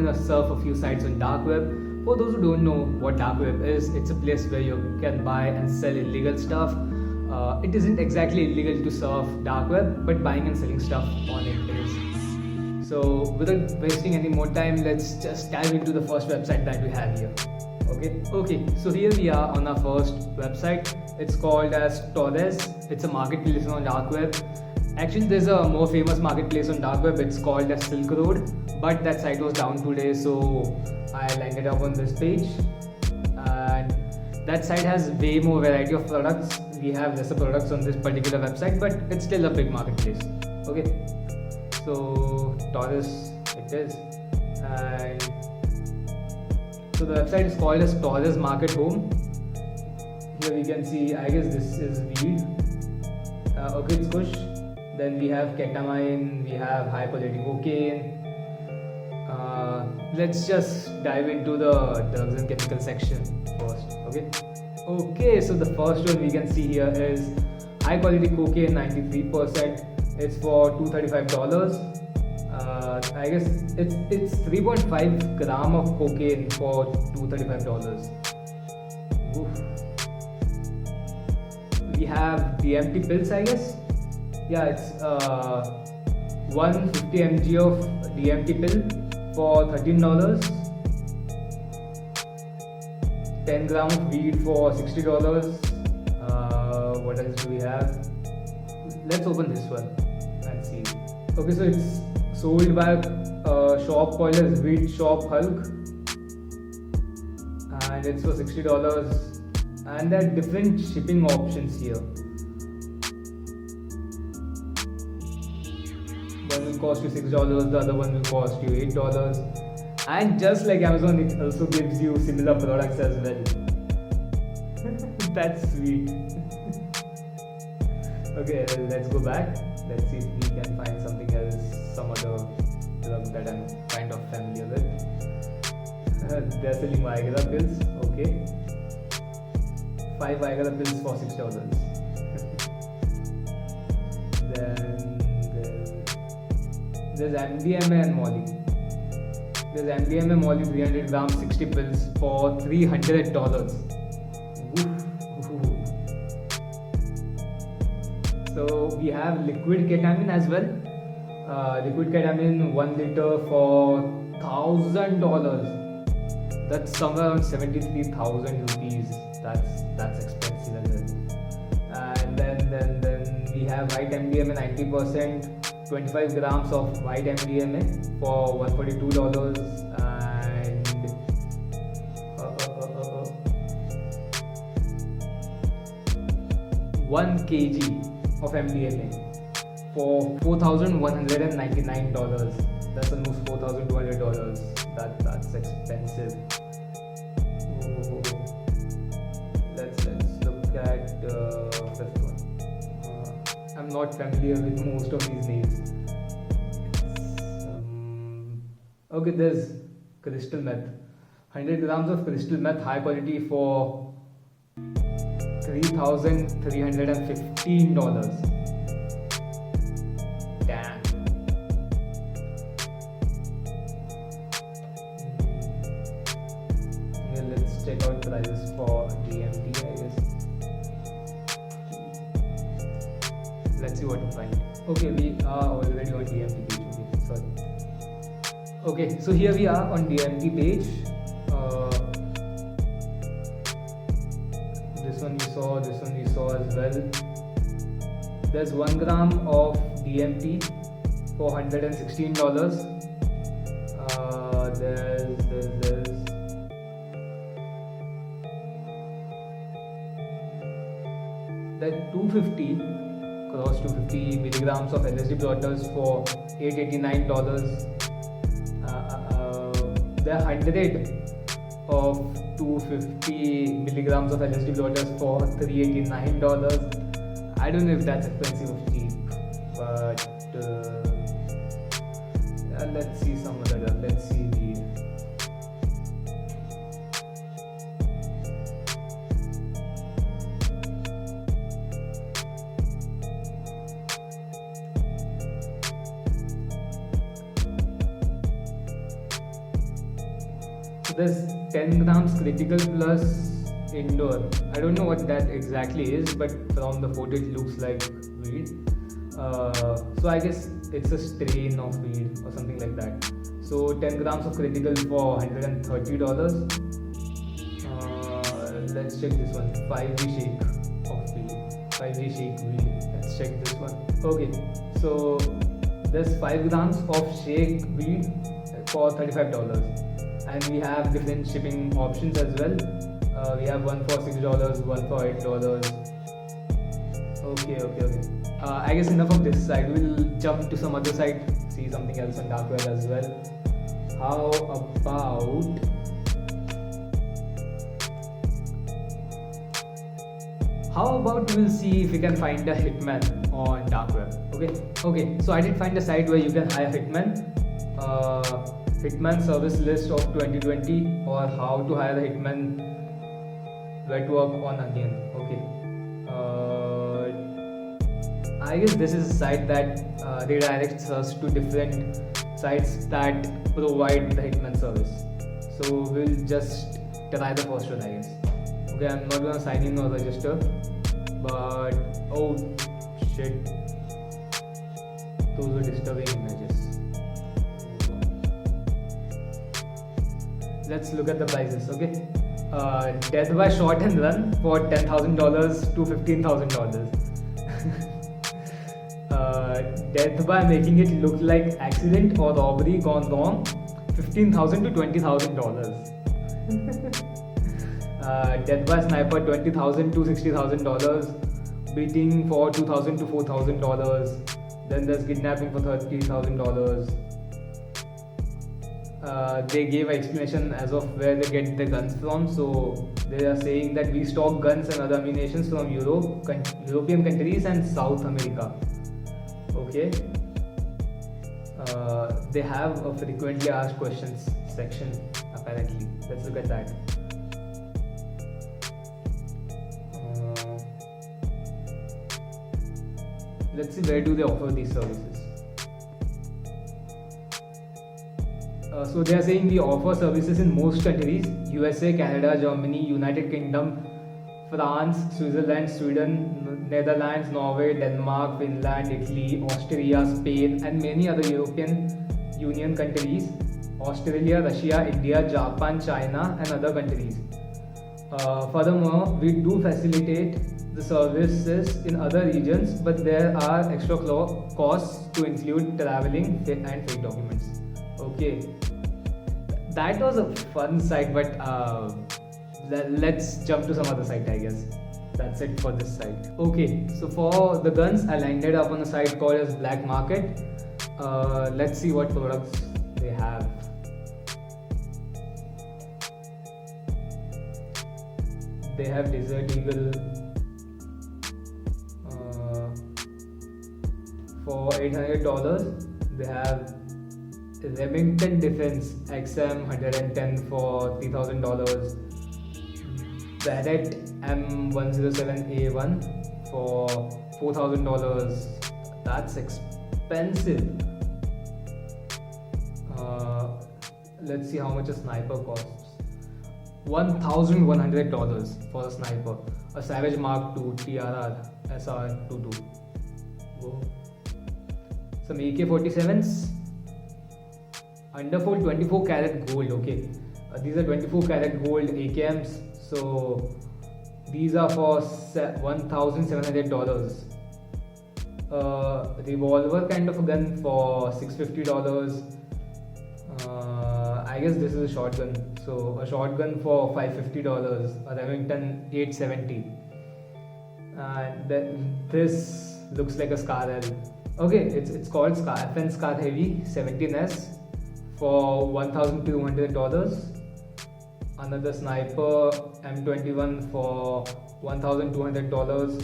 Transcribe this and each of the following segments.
gonna surf a few sites on dark web. For those who don't know what dark web is, it's a place where you can buy and sell illegal stuff. It isn't exactly illegal to surf dark web, but buying and selling stuff on it is. So without wasting any more time, let's just dive into the first website that we have here. Okay, so here we are on our first website. It's called as Torres. It's a marketplace on dark web. Actually, there's a more famous marketplace on dark web. It's called as Silk Road, but that site was down today, so I landed up on this page. And that site has way more variety of products. We have lesser products on this particular website, but it's still a big marketplace. Okay, so Torres it is, and so the website is called as Torres Market Home. Here we can see, I guess this is weed. Okay, it's kush. Then we have ketamine, we have high quality cocaine. Let's just dive into the drugs and chemical section first. Okay, so the first one we can see here is high quality cocaine, 93%. It's for $235. I guess it's 3.5 gram of cocaine for $235. Oof. We have DMT pills, I guess. Yeah, it's 150 mg of DMT pill for $13. 10 gram of weed for $60. What else do we have? Let's open this one and see. Okay, so it's sold by a shop called as Weed Shop Hulk, and it's for $60. And there are different shipping options here. One will cost you $6, the other one will cost you $8. And just like Amazon, it also gives you similar products as well. That's sweet. Okay, let's go back. Let's see if we can find something else, some other drug that I'm kind of familiar with. They're selling Viagra pills. Okay, 5 Viagra pills for $6. Then there's MDMA and Molly. There's MDMA Molly 300 grams, 60 pills for $300. So we have liquid ketamine as well. Liquid ketamine 1 liter for $1,000. That's somewhere around 73,000 rupees. That's expensive, isn't it? And then we have white MDMA 90%, 25 grams of white MDMA for $142, and 1 kg of MDMA for $4,199. That's almost $4,200. That's expensive. Let's look at fifth one. I'm not familiar with most of these names. Okay, there's crystal meth. 100 grams of crystal meth, high quality for $3,315. Damn. Yeah, let's check out prices for DMT, I guess. Let's see what we find. Okay, we are already on DMT page. Okay, so here we are on DMT page. This one we saw as well. There's 1 gram of DMT for $116. There's that 250 milligrams of LSD blotters for $889. There are 100 of 250 milligrams of LSD blotters for $389. I don't know if that's expensive or cheap, but let's see some other drug. Let's see weed. This 10 grams critical plus indoor. I don't know what that exactly is, but from the photo it looks like weed. So I guess it's a strain of weed or something like that. So 10 grams of critical for $130. Let's check this one. 5G shake of weed. 5G shake weed. Let's check this one. Okay, so there's 5 grams of shake weed for $35, and we have different shipping options as well. We have one for $6, one for $8. Okay. I guess enough of this side. We'll jump to some other side, see something else on dark web as well. How about we'll see if we can find a hitman on dark web. Okay. So I did find a site where you can hire hitman. Hitman service list of 2020, or how to hire a hitman, where to work on again. Okay. I guess this is a site that redirects us to different sites that provide the hitman service. So we'll just try the first one, I guess. Okay, I'm not gonna sign in or register, but oh shit, those were disturbing images. Let's look at the prices. Okay, death by shot and run for $10,000 to $15,000. Death by making it look like accident or robbery gone wrong, $15,000 to $20,000. Death by sniper, $20,000 to $60,000. Beating for $2,000 to $4,000. Then there's kidnapping for $30,000. They gave an explanation as of where they get the guns from. So they are saying that we stock guns and other ammunition from European countries and South America. Okay. They have a frequently asked questions section apparently. Let's look at that. Let's see, where do they offer these services? So they are saying we offer services in most countries: USA, Canada, Germany, United Kingdom, France, Switzerland, Sweden, Netherlands, Norway, Denmark, Finland, Italy, Austria, Spain, and many other European Union countries, Australia, Russia, India, Japan, China, and other countries. Furthermore, we do facilitate the services in other regions, but there are extra costs to include traveling and fake documents. Okay, that was a fun site, but let's jump to some other site, I guess. That's it for this site. Okay, so for the guns, I landed up on a site called as Black Market. Let's see what products they have. They have Desert Eagle for $800. They have Remington Defense XM 110 for $3,000. Barrett M107A1 for $4,000. That's expensive. Let's see how much a sniper costs. $1,100 for a sniper. A Savage Mark II TRR SR22. Whoa. Some AK-47s. Underfold 24 karat gold. Okay, these are 24 karat gold AKMs. So these are for $1,700. Revolver kind of a gun for $650. I guess this is a shotgun. So a shotgun for $550. A Remington 870. And then this looks like a Scar L. Okay, it's called FN Scar Heavy 17S for $1,200. Another sniper M21 for $1,200.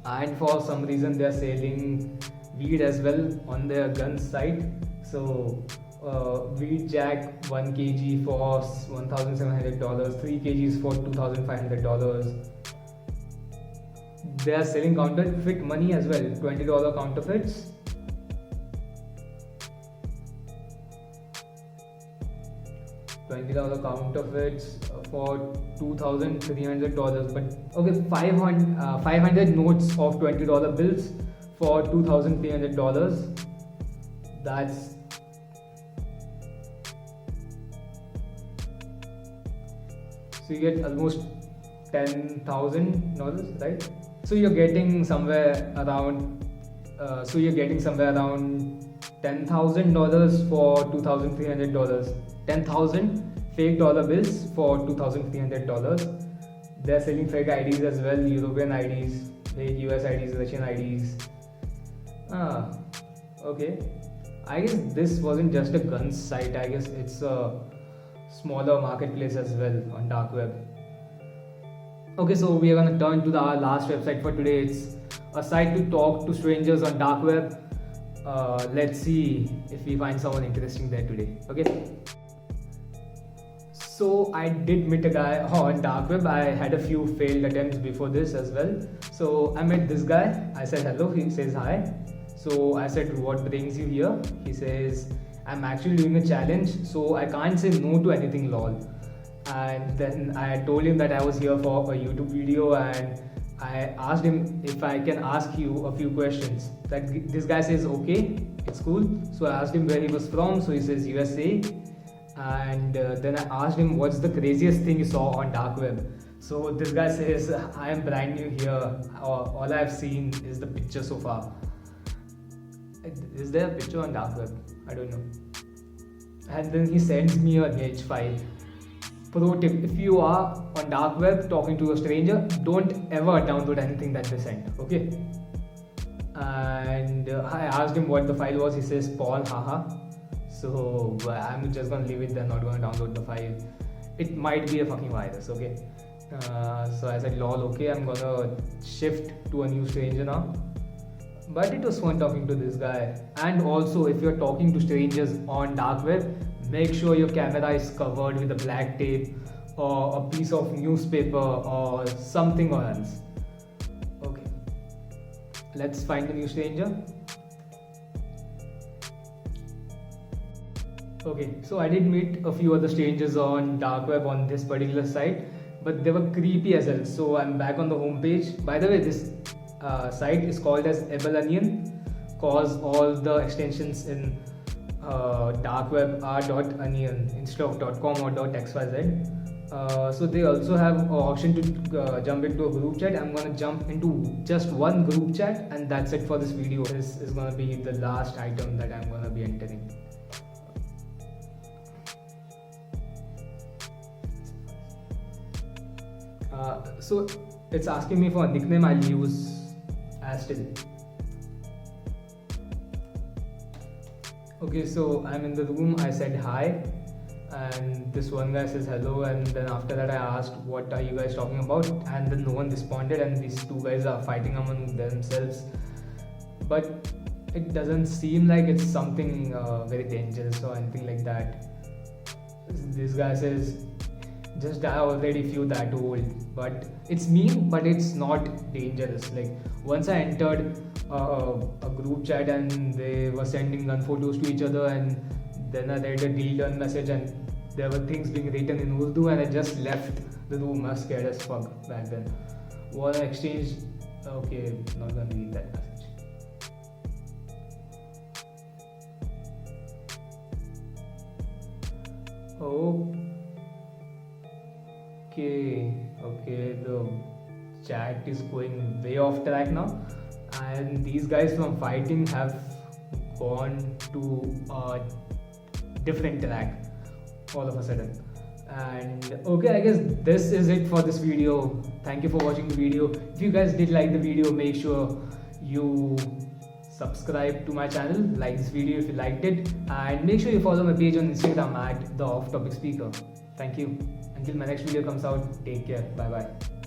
And for some reason they are selling weed as well on their gun site. So weed jack 1 kg for $1,700, 3 kgs for $2,500. They are selling counterfeit money as well, $20 counterfeits. $20 counterfeits for $2,300. But okay, 500 notes of $20 bills for $2,300. That's so you get almost $10,000, right? So you're getting somewhere around $10,000 for $2,300. 10,000 fake dollar bills for $2,300. They're selling fake IDs as well, European IDs, fake US IDs, Russian IDs. Okay. I guess this wasn't just a guns site. I guess it's a smaller marketplace as well on dark web. Okay, so we are gonna turn to our last website for today. It's a site to talk to strangers on dark web. Let's see if we find someone interesting there today. Okay. So I did meet a guy on dark web. I had a few failed attempts before this as well. So I met this guy. I said hello. He says hi. So I said, what brings you here? He says, I'm actually doing a challenge, so I can't say no to anything, lol. And then I told him that I was here for a YouTube video, and I asked him if I can ask you a few questions. Like, this guy says, okay, it's cool. So I asked him where he was from. So he says USA. And then I asked him, what's the craziest thing you saw on dark web? So this guy says, I am brand new here. All I've seen is the picture so far. Is there a picture on dark web? I don't know. And then he sends me an image file. Pro tip, if you are on dark web talking to a stranger, don't ever download anything that they send, okay? And I asked him what the file was. He says porn, haha. So I'm just gonna leave it there, not gonna download the file. It might be a fucking virus, okay? So I said lol, okay, I'm gonna shift to a new stranger now. But it was fun talking to this guy. And also, if you're talking to strangers on dark web, make sure your camera is covered with a black tape or a piece of newspaper or something or else. Okay, let's find the new stranger. Okay, so I did meet a few other strangers on dark web on this particular site, but they were creepy as hell. So I'm back on the homepage. By the way, this site is called as EbelOnion, cause all the extensions in dark web are .onion instead of .com or .xyz. So they also have an option to jump into a group chat. I'm gonna jump into just one group chat, and that's it for this video. This is gonna be the last item that I'm gonna be entering. So it's asking me for a nickname. I'll use Aston. Okay, so I'm in the room. I said hi, and this one guy says hello, and then after that I asked, what are you guys talking about? And then no one responded, and these two guys are fighting among themselves. But it doesn't seem like it's something very dangerous or anything like that. This guy says, just die already if you're that old. But it's mean, but it's not dangerous. Like, once I entered a group chat and they were sending gun photos to each other, and then I read a deal done message and there were things being written in Urdu, and I just left the room. I was scared as fuck back then. What I exchanged, okay, not gonna read that message. Okay, the chat is going way off track now, and these guys from fighting have gone to a different track all of a sudden. And okay, I guess this is it for this video. Thank you for watching the video. If you guys did like the video, make sure you subscribe to my channel, like this video if you liked it, and make sure you follow my page on Instagram at The Off Topic Speaker. Thank you. Until my next video comes out, take care. Bye bye.